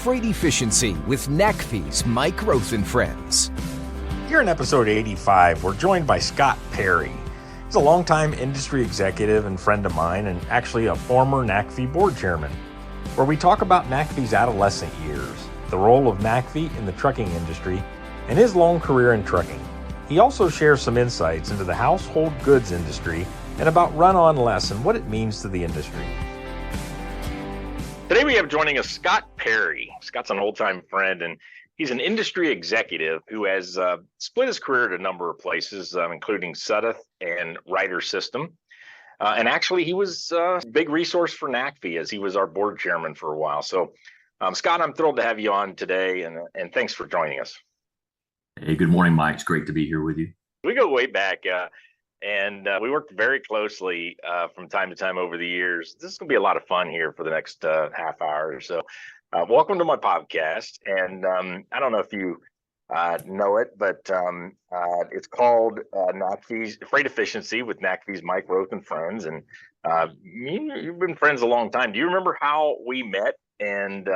freight efficiency with NACFE's Mike Roth and Friends. Here in episode 85, we're joined by Scott Perry. He's a longtime industry executive and friend of mine, and actually a former NACFE board chairman, where we talk about NACFE's adolescent years, the role of NACFE in the trucking industry, and his long career in trucking. He also shares some insights into the household goods industry and about run on less and what it means to the industry. Today we have joining us Scott Perry. Scott's an old-time friend, and he's an industry executive who has split his career at a number of places, including Sudeth and Ryder System. And actually, he was a big resource for NACFE as he was our board chairman for a while. So, Scott, I'm thrilled to have you on today, and thanks for joining us. Hey, good morning, Mike. It's great to be here with you. We go way back, and we worked very closely from time to time over the years. This is going to be a lot of fun here for the next half hour or so. Welcome to my podcast, and I don't know if you know it, but it's called NACFE's Freight Efficiency with NACFE's Mike Roth and Friends, and you've been friends a long time. Do you remember how we met and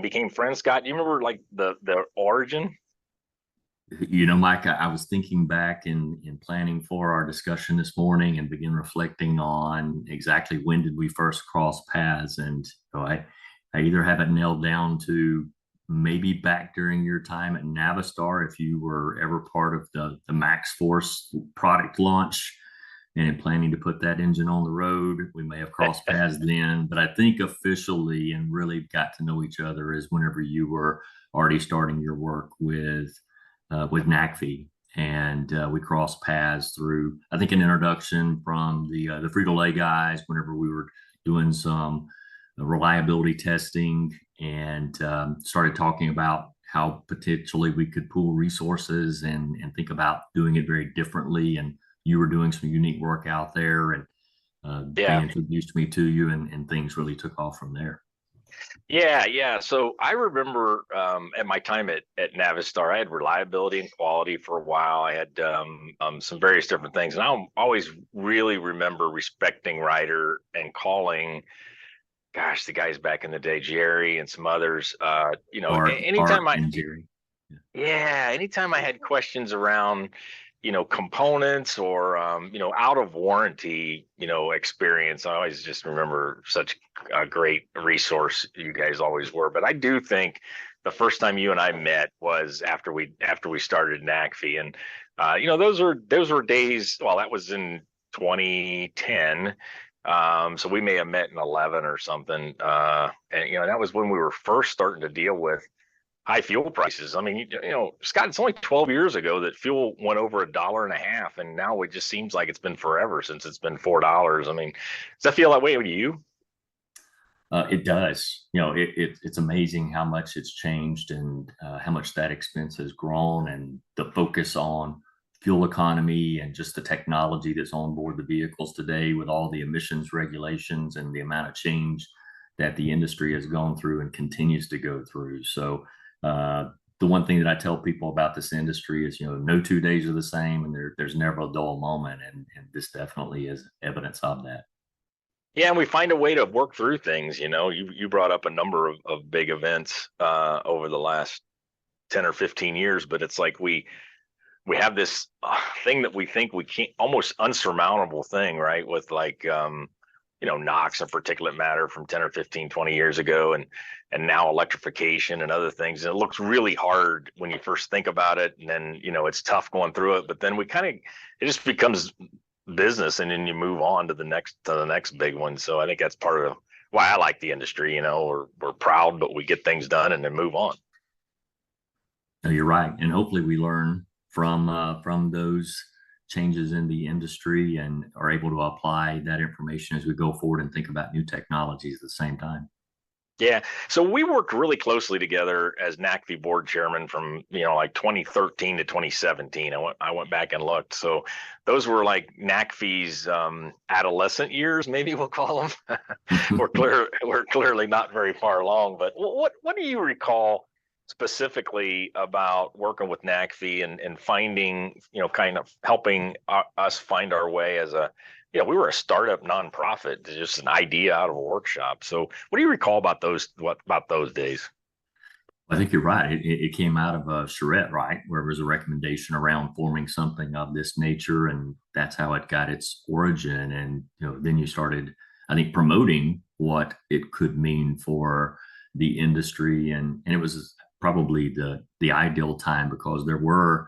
became friends, Scott? Do you remember like the origin? You know, Mike, I was thinking back in planning for our discussion this morning and begin reflecting on exactly when did we first cross paths. And I either have it nailed down to maybe back during your time at Navistar, if you were ever part of the Max Force product launch and in planning to put that engine on the road, we may have crossed paths then. But I think officially and really got to know each other is whenever you were already starting your work with NACFE, and we crossed paths through, I think, an introduction from the Frito-Lay guys whenever we were doing some reliability testing and started talking about how potentially we could pool resources and think about doing it very differently. And you were doing some unique work out there, and they introduced me to you, and things really took off from there. Yeah. So I remember at my time at Navistar, I had reliability and quality for a while. I had some various different things. And I always really remember respecting Ryder and calling, gosh, the guys back in the day, Jerry and some others, anytime anytime I had questions around, components or, out of warranty, experience. I always just remember such a great resource you guys always were. But I do think the first time you and I met was after we started NACFE. And, those were days, well, that was in 2010. So we may have met in 11 or something. And, that was when we were first starting to deal with high fuel prices. I mean, Scott, it's only 12 years ago that fuel went over $1.50, and now it just seems like it's been forever since it's been $4. I mean, does that feel that way to you? It does. It's amazing how much it's changed and how much that expense has grown, and the focus on fuel economy and just the technology that's on board the vehicles today with all the emissions regulations and the amount of change that the industry has gone through and continues to go through. So the one thing that I tell people about this industry is, no 2 days are the same, and there's never a dull moment. And this definitely is evidence of that. Yeah. And we find a way to work through things. You brought up a number of big events over the last 10 or 15 years, but it's like we have this thing that we think we can't, almost unsurmountable thing, right? With like, NOx and particulate matter from 10 or 15, 20 years ago, and now electrification and other things. And it looks really hard when you first think about it. And then, it's tough going through it, but then it just becomes business, and then you move on to the next big one. So I think that's part of why I like the industry. We're proud, but we get things done and then move on. No, you're right. And hopefully we learn from those changes in the industry and are able to apply that information as we go forward and think about new technologies at the same time. Yeah. So we worked really closely together as NACFE board chairman from, like 2013 to 2017. I went back and looked. So those were like NACFE's adolescent years, maybe we'll call them. We're clearly not very far along, but what do you recall specifically about working with NACFE and finding, kind of helping us find our way as we were a startup nonprofit, just an idea out of a workshop. So what do you recall about those days? I think you're right. It came out of a charrette, right, where it was a recommendation around forming something of this nature, and that's how it got its origin. And then you started, I think, promoting what it could mean for the industry, and it was probably the ideal time because there were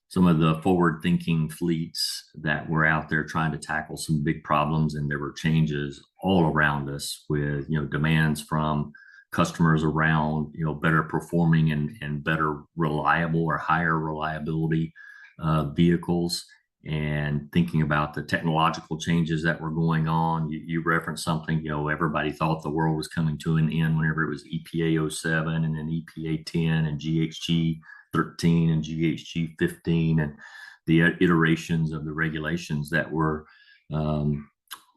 some of the forward-thinking fleets that were out there trying to tackle some big problems, and there were changes all around us with demands from customers around better performing and better reliable or higher reliability vehicles, and thinking about the technological changes that were going on. You referenced something, everybody thought the world was coming to an end whenever it was EPA 07 and then EPA 10 and GHG 13 and GHG 15 and the iterations of the regulations that were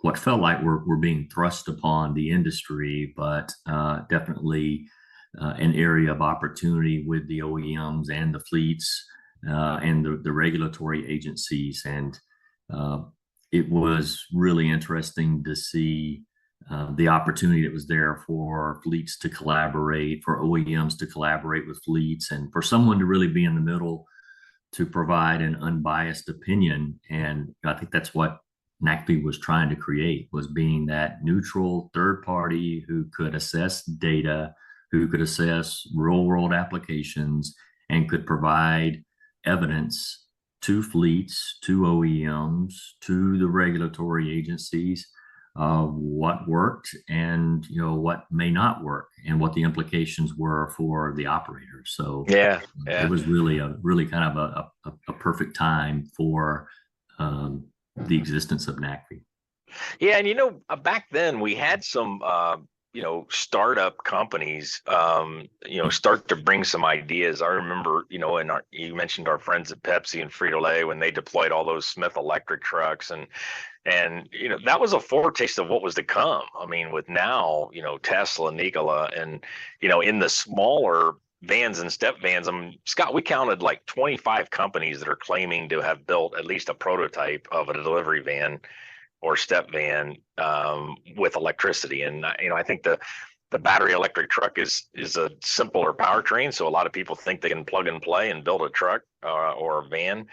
what felt like were being thrust upon the industry, but definitely an area of opportunity with the OEMs and the fleets and the regulatory agencies. And it was really interesting to see the opportunity that was there for fleets to collaborate, for OEMs to collaborate with fleets, and for someone to really be in the middle to provide an unbiased opinion. And I think that's what NACFE was trying to create, was being that neutral third party who could assess data, who could assess real world applications, and could provide evidence to fleets, to OEMs, to the regulatory agencies of what worked and what may not work, and what the implications were for the operators. So it was really kind of a perfect time for the existence of NACFE. Yeah, and back then we had some startup companies start to bring some ideas. I remember, you mentioned our friends at Pepsi and Frito-Lay when they deployed all those Smith electric trucks, and that was a foretaste of what was to come. I mean, with now, Tesla, Nikola, and in the smaller vans and step vans, Scott, we counted like 25 companies that are claiming to have built at least a prototype of a delivery van or step van with electricity. And I think the battery electric truck is a simpler powertrain, so a lot of people think they can plug and play and build a truck or a van.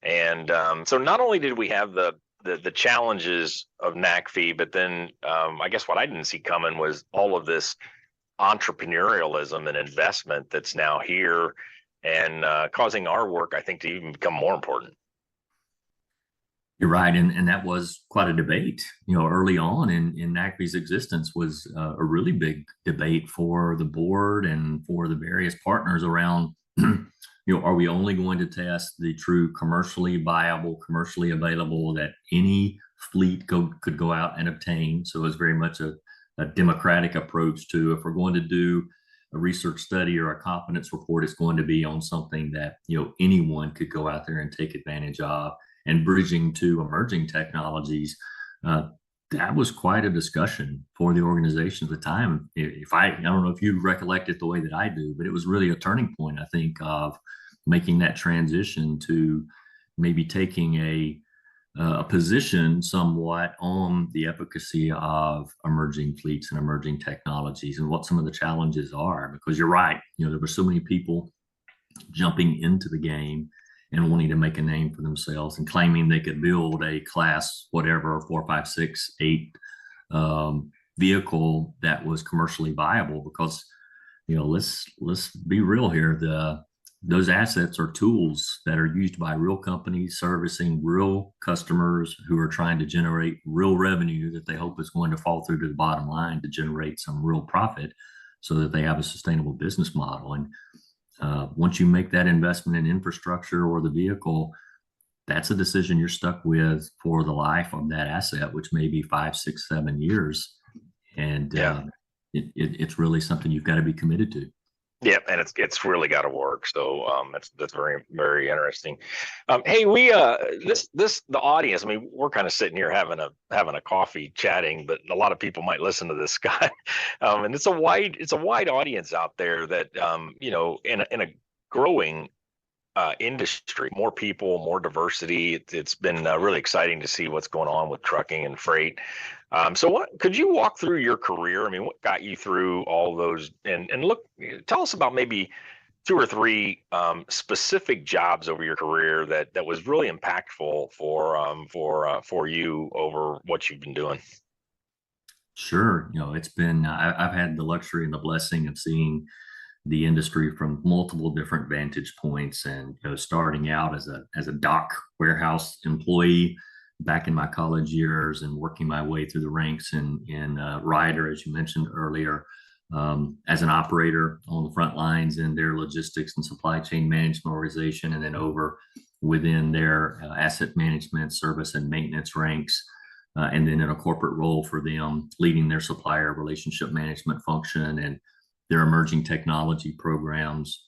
And so not only did we have the challenges of NACFE, but then I guess what I didn't see coming was all of this entrepreneurialism and investment that's now here, and causing our work, I think, to even become more important. You're right, and that was quite a debate. Early on in NACFE's existence was a really big debate for the board and for the various partners around. Are we only going to test the true commercially viable, commercially available that any fleet could go out and obtain? So it's very much a democratic approach to, if we're going to do a research study or a competence report, it's going to be on something that anyone could go out there and take advantage of. And bridging to emerging technologies, that was quite a discussion for the organization at the time. I don't know if you recollect it the way that I do, but it was really a turning point, I think, of making that transition to maybe taking a position somewhat on the efficacy of emerging fleets and emerging technologies and what some of the challenges are. Because you're right, there were so many people jumping into the game and wanting to make a name for themselves and claiming they could build a class, whatever, 4, 5, 6, 8 vehicle that was commercially viable. Because, let's be real here. Those assets are tools that are used by real companies servicing real customers who are trying to generate real revenue that they hope is going to fall through to the bottom line to generate some real profit so that they have a sustainable business model. And once you make that investment in infrastructure or the vehicle, that's a decision you're stuck with for the life of that asset, which may be 5, 6, 7 years. And it's really something you've got to be committed to. Yeah, and it's really got to work. So that's very, very interesting. Hey, we the audience. I mean, we're kind of sitting here having a coffee, chatting, but a lot of people might listen to this, Scott. And it's a wide audience out there that in a growing industry, more people, more diversity. It's been really exciting to see what's going on with trucking and freight. So what could you walk through your career? I mean, what got you through all those and look, tell us about maybe two or three specific jobs over your career that was really impactful for you over what you've been doing. Sure. It's been, I've had the luxury and the blessing of seeing the industry from multiple different vantage points, and starting out as a dock warehouse employee back in my college years, and working my way through the ranks in Ryder, as you mentioned earlier, as an operator on the front lines in their logistics and supply chain management organization, and then over within their asset management, service, and maintenance ranks. And then in a corporate role for them, leading their supplier relationship management function and their emerging technology programs.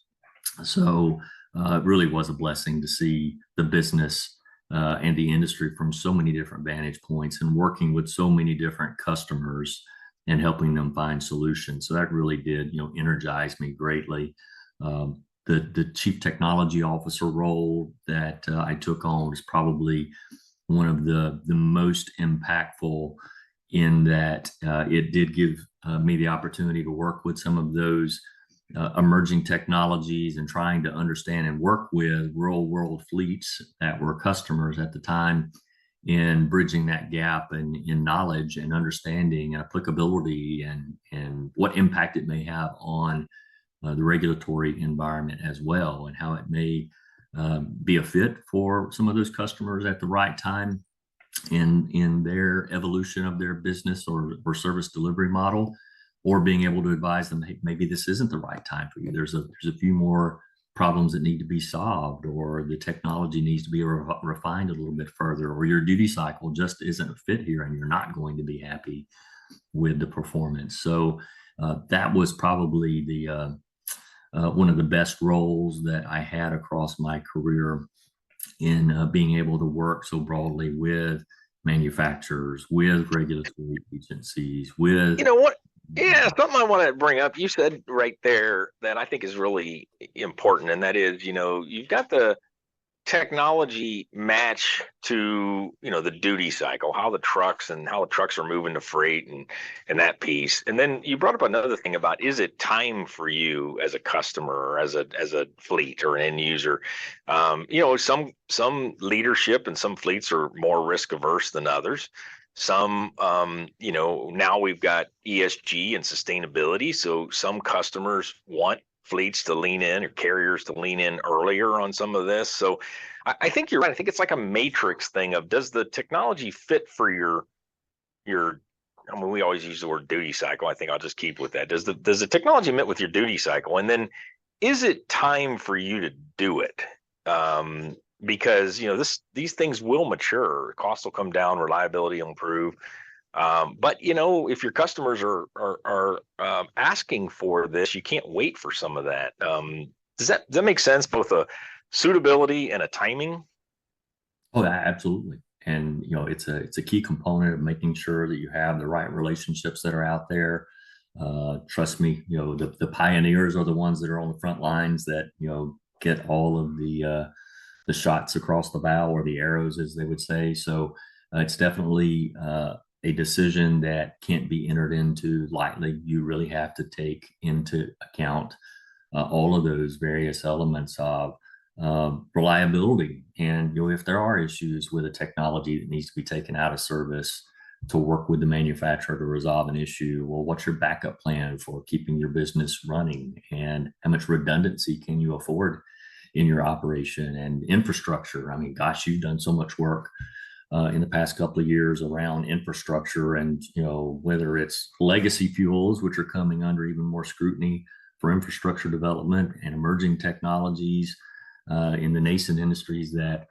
So it really was a blessing to see the business and the industry from so many different vantage points, and working with so many different customers and helping them find solutions. So that really did, energize me greatly. The chief technology officer role that I took on was probably one of the most impactful, in that it did give me the opportunity to work with some of those emerging technologies, and trying to understand and work with real world fleets that were customers at the time, in bridging that gap in knowledge and understanding and applicability, and what impact it may have on the regulatory environment as well, and how it may be a fit for some of those customers at the right time in their evolution of their business or service delivery model, or being able to advise them, hey, maybe this isn't the right time for you. There's a few more problems that need to be solved, or the technology needs to be refined a little bit further, or your duty cycle just isn't a fit here, and you're not going to be happy with the performance. So that was probably the one of the best roles that I had across my career, in being able to work so broadly with manufacturers, with regulatory agencies, with You know what? Yeah, something I want to bring up. You said right there that I think is really important, and that is, you've got the technology match to the duty cycle, how the trucks are moving to freight and that piece. And then you brought up another thing about, is it time for you as a customer, or as a fleet or an end user? Some leadership and some fleets are more risk averse than others. Some now we've got ESG and sustainability, so some customers want fleets to lean in, or carriers to lean in earlier on some of this. So I think you're right. I think it's like a matrix thing of, does the technology fit for your I mean, we always use the word duty cycle. I think I'll just keep with that. Does the technology fit with your duty cycle? And then, is it time for you to do it? Because these things will mature, costs will come down, reliability will improve. But if your customers are asking for this, you can't wait for some of that. Does that make sense? Both a suitability and a timing. Oh, absolutely. And it's a key component of making sure that you have the right relationships that are out there. Trust me, the pioneers are the ones that are on the front lines, that get all of the shots across the bow, or the arrows, as they would say. So it's definitely a decision that can't be entered into lightly. You really have to take into account all of those various elements of reliability. And if there are issues with a technology that needs to be taken out of service, to work with the manufacturer to resolve an issue. Well, what's your backup plan for keeping your business running, and how much redundancy can you afford in your operation and infrastructure? I mean, gosh, you've done so much work in the past couple of years around infrastructure, and whether it's legacy fuels, which are coming under even more scrutiny for infrastructure development, and emerging technologies in the nascent industries, that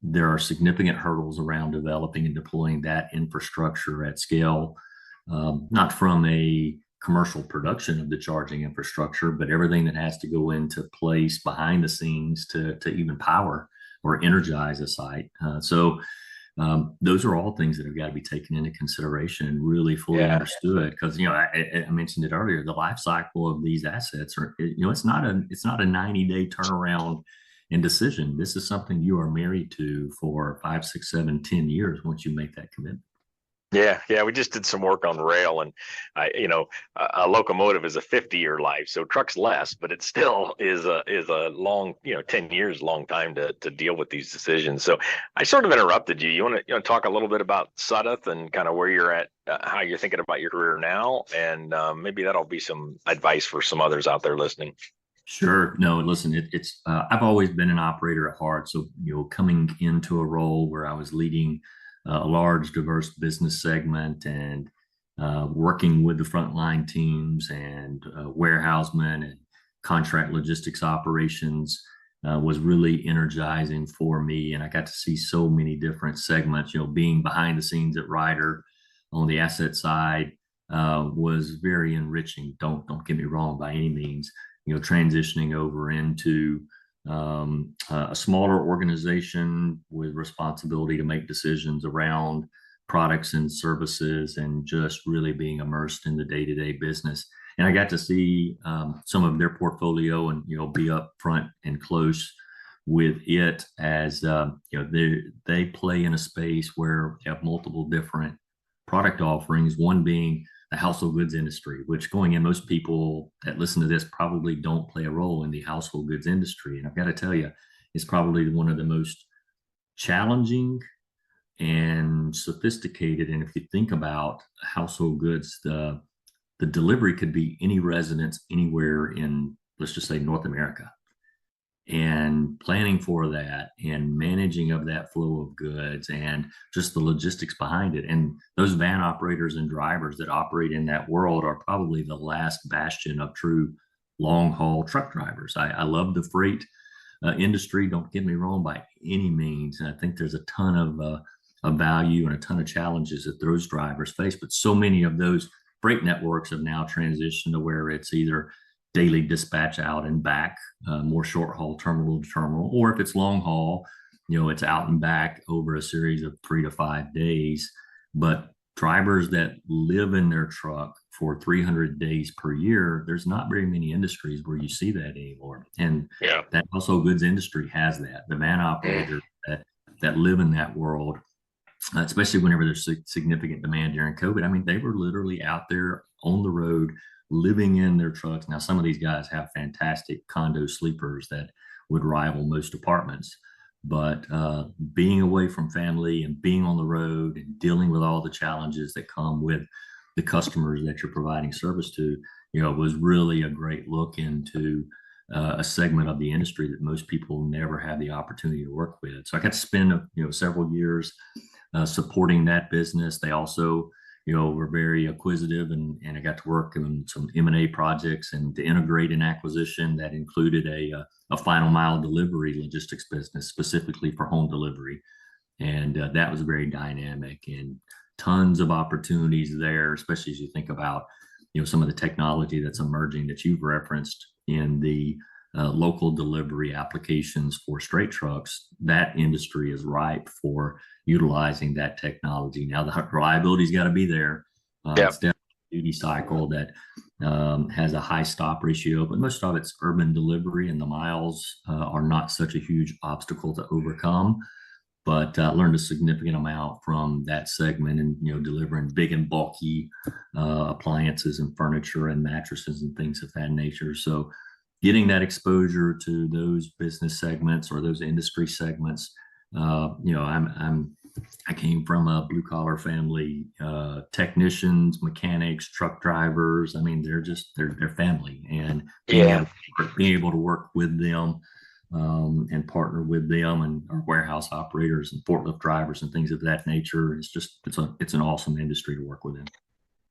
there are significant hurdles around developing and deploying that infrastructure at scale, not from a commercial production of the charging infrastructure, but everything that has to go into place behind the scenes to even power or energize a site. So those are all things that have got to be taken into consideration and really fully understood. Because I mentioned it earlier, the life cycle of these assets are, it's not a 90-day turnaround and decision. This is something you are married to for 5, 6, 7, 10 years once you make that commitment. Yeah, we just did some work on rail, and a locomotive is a 50-year life, so trucks less, but it still is a long, 10 years, long time to deal with these decisions. So I sort of interrupted you. You want to talk a little bit about Sudeth and kind of where you're at, how you're thinking about your career now, and maybe that'll be some advice for some others out there listening. Sure. No, listen, it's I've always been an operator at heart. So, coming into a role where I was leading a large, diverse business segment and working with the frontline teams and warehousemen and contract logistics operations was really energizing for me. And I got to see so many different segments, being behind the scenes at Ryder on the asset side was very enriching. Don't get me wrong by any means. Transitioning over into a smaller organization with responsibility to make decisions around products and services and just really being immersed in the day-to-day business. And I got to see some of their portfolio and, be up front and close with it as, they play in a space where you have multiple different product offerings, one being the household goods industry, which going in, most people that listen to this probably don't play a role in the household goods industry. And I've got to tell you, it's probably one of the most challenging and sophisticated. And if you think about household goods, the delivery could be any residence anywhere in, let's just say, North America. And planning for that and managing of that flow of goods and just the logistics behind it. And those van operators and drivers that operate in that world are probably the last bastion of true long haul truck drivers. I love the freight industry. Don't get me wrong by any means. And I think there's a ton of value and a ton of challenges that those drivers face. But so many of those freight networks have now transitioned to where it's either daily dispatch out and back, more short haul terminal to terminal, or if it's long haul, it's out and back over a series of 3 to 5 days. But drivers that live in their truck for 300 days per year, there's not very many industries where you see that anymore. And that household goods industry has that. The van operators that live in that world, especially whenever there's significant demand during COVID, I mean, they were literally out there on the road living in their trucks. Now, some of these guys have fantastic condo sleepers that would rival most apartments, but being away from family and being on the road and dealing with all the challenges that come with the customers that you're providing service to, was really a great look into a segment of the industry that most people never have the opportunity to work with. So I got to spend, several years supporting that business. They also were very acquisitive, and I got to work on some M&A projects and to integrate an acquisition that included a final mile delivery logistics business specifically for home delivery. And that was very dynamic and tons of opportunities there, especially as you think about, some of the technology that's emerging that you've referenced in the local delivery applications for straight trucks. That industry is ripe for utilizing that technology. Now, the reliability's got to be there. It's definitely a duty cycle that has a high stop ratio, but most of it's urban delivery, and the miles are not such a huge obstacle to overcome. But learned a significant amount from that segment, and delivering big and bulky appliances and furniture and mattresses and things of that nature. So getting that exposure to those business segments or those industry segments, I came from a blue collar family, technicians, mechanics, truck drivers. I mean, they're family, and being able to work with them and partner with them and our warehouse operators and forklift drivers and things of that nature is just it's an awesome industry to work within.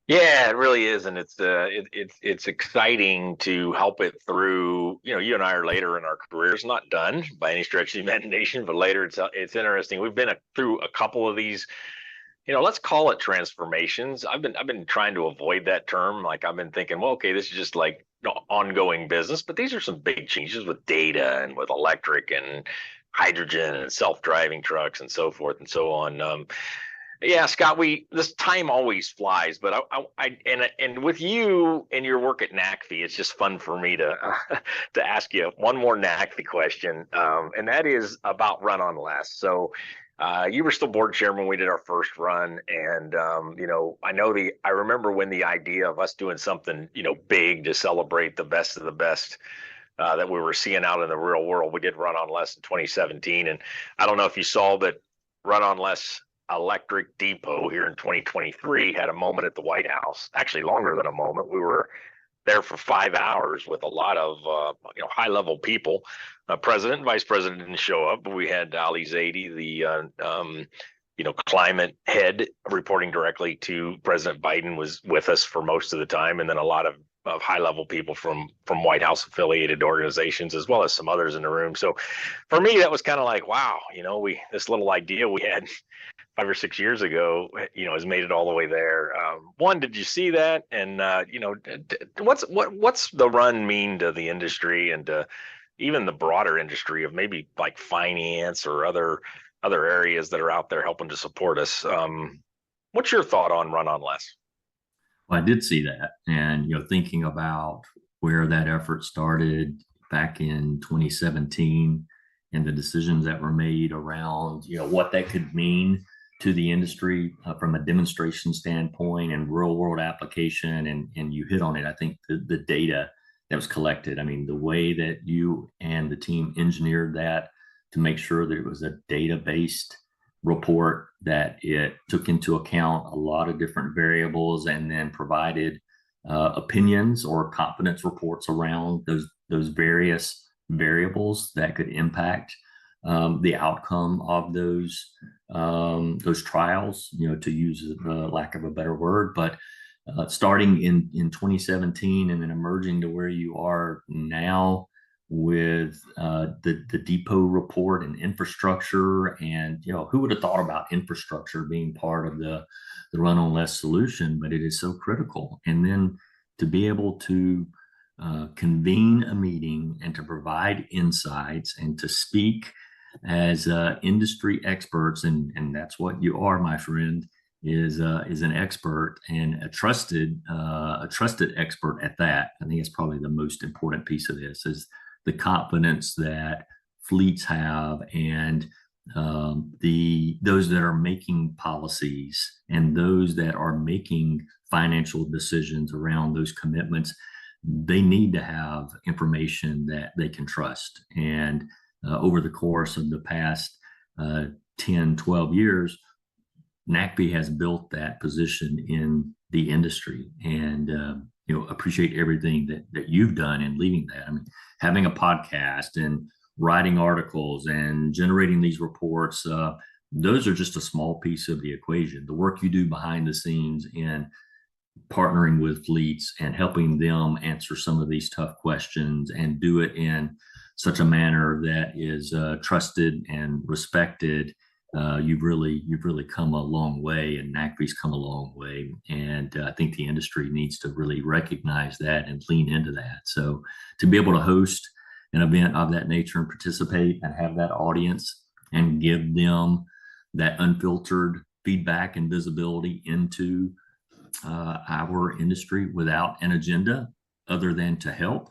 Yeah, it really is, and it's exciting to help it through. You and I are later in our careers, not done by any stretch of the imagination, but later it's interesting. We've been through a couple of these, let's call it transformations. I've been trying to avoid that term. Like I've been thinking, well, okay, this is just like ongoing business, but these are some big changes with data and with electric and hydrogen and self-driving trucks and so forth and so on. Yeah, Scott, this time always flies, but and with you and your work at NACFE, it's just fun for me to to ask you one more NACFE question, and that is about run on less. So, you were still board chairman when we did our first run, and I remember when the idea of us doing something big to celebrate the best of the best that we were seeing out in the real world. We did run on less in 2017, and I don't know if you saw that run on less electric depot here in 2023 had a moment at the White House, actually longer than a moment. We were there for 5 hours with a lot of high level people. President and vice president didn't show up, but we had Ali Zaidi, the climate head, reporting directly to President Biden, was with us for most of the time, and then a lot of high level people from White House affiliated organizations, as well as some others in the room. So for me, that was kind of like, wow, this little idea we had 5 or 6 years ago, has made it all the way there. One, did you see that? And what's the run mean to the industry and to even the broader industry of maybe like finance or other areas that are out there helping to support us? What's your thought on run on less? Well, I did see that, and thinking about where that effort started back in 2017 and the decisions that were made around what that could mean to the industry from a demonstration standpoint and real world application, and you hit on it. I think the data that was collected, I mean, the way that you and the team engineered that to make sure that it was a data-based report, that it took into account a lot of different variables and then provided opinions or confidence reports around those various variables that could impact the outcome of those trials, to use the lack of a better word. But starting in 2017 and then emerging to where you are now with the depot report and infrastructure, and who would have thought about infrastructure being part of the run on less solution, but it is so critical. And then to be able to convene a meeting and to provide insights and to speak as industry experts, and that's what you are, my friend, is an expert, and a trusted expert at that. I think it's probably the most important piece of this, is the confidence that fleets have, and those that are making policies and those that are making financial decisions around those commitments. They need to have information that they can trust. And over the course of the past 10, 12 years, NACFE has built that position in the industry, and appreciate everything that you've done in leading that. I mean, having a podcast and writing articles and generating these reports, those are just a small piece of the equation. The work you do behind the scenes in partnering with fleets and helping them answer some of these tough questions and do it in such a manner that is trusted and respected. You've really come a long way, and NACFE's come a long way. And I think the industry needs to really recognize that and lean into that. So to be able to host an event of that nature and participate and have that audience and give them that unfiltered feedback and visibility into our industry without an agenda other than to help,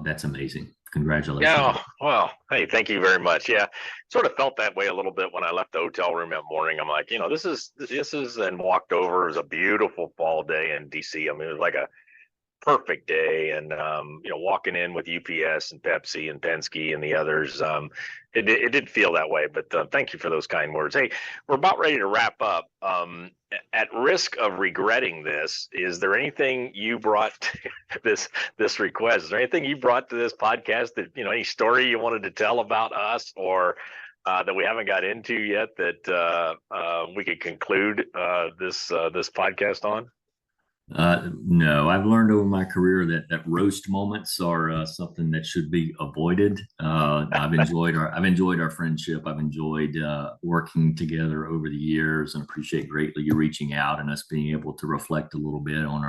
that's amazing. Congratulations. Yeah, well, hey, thank you very much. Yeah, sort of felt that way a little bit when I left the hotel room that morning. I'm like, this is, and walked over. It was a beautiful fall day in DC. I mean, it was like a perfect day, and walking in with UPS and Pepsi and Penske and the others, it did feel that way. But thank you for those kind words. Hey, we're about ready to wrap up. At risk of regretting this, is there anything you brought to this request? Is there anything you brought to this podcast that any story you wanted to tell about us, or that we haven't got into yet that we could conclude this podcast on? No, I've learned over my career that roast moments are something that should be avoided. I've enjoyed our friendship. I've enjoyed working together over the years, and appreciate greatly you reaching out and us being able to reflect a little bit on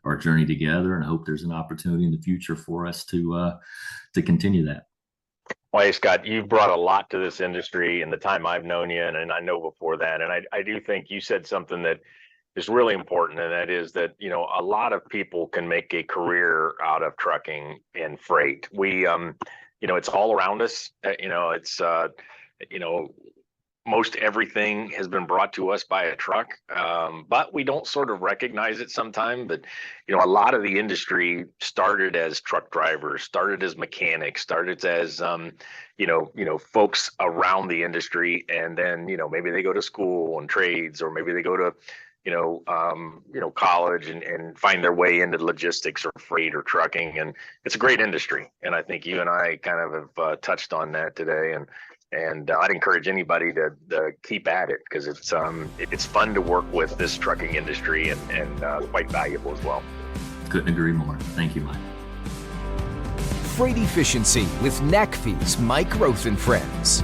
our journey together. And I hope there's an opportunity in the future for us to continue that. Well, hey, Scott, you've brought a lot to this industry in the time I've known you, and I know before that. And I do think you said something that is really important, and that is that, a lot of people can make a career out of trucking and freight. It's all around us. It's, you know, most everything has been brought to us by a truck, but we don't sort of recognize it sometimes. But a lot of the industry started as truck drivers, started as mechanics, started as folks around the industry, and then maybe they go to school and trades, or maybe they go to college and find their way into logistics or freight or trucking, and it's a great industry. And I think you and I kind of have touched on that today, and I'd encourage anybody to keep at it, because it's fun to work with this trucking industry, and quite valuable as well. Couldn't agree more. Thank you, Mike. Freight Efficiency with NACFE's Mike Roth and Friends.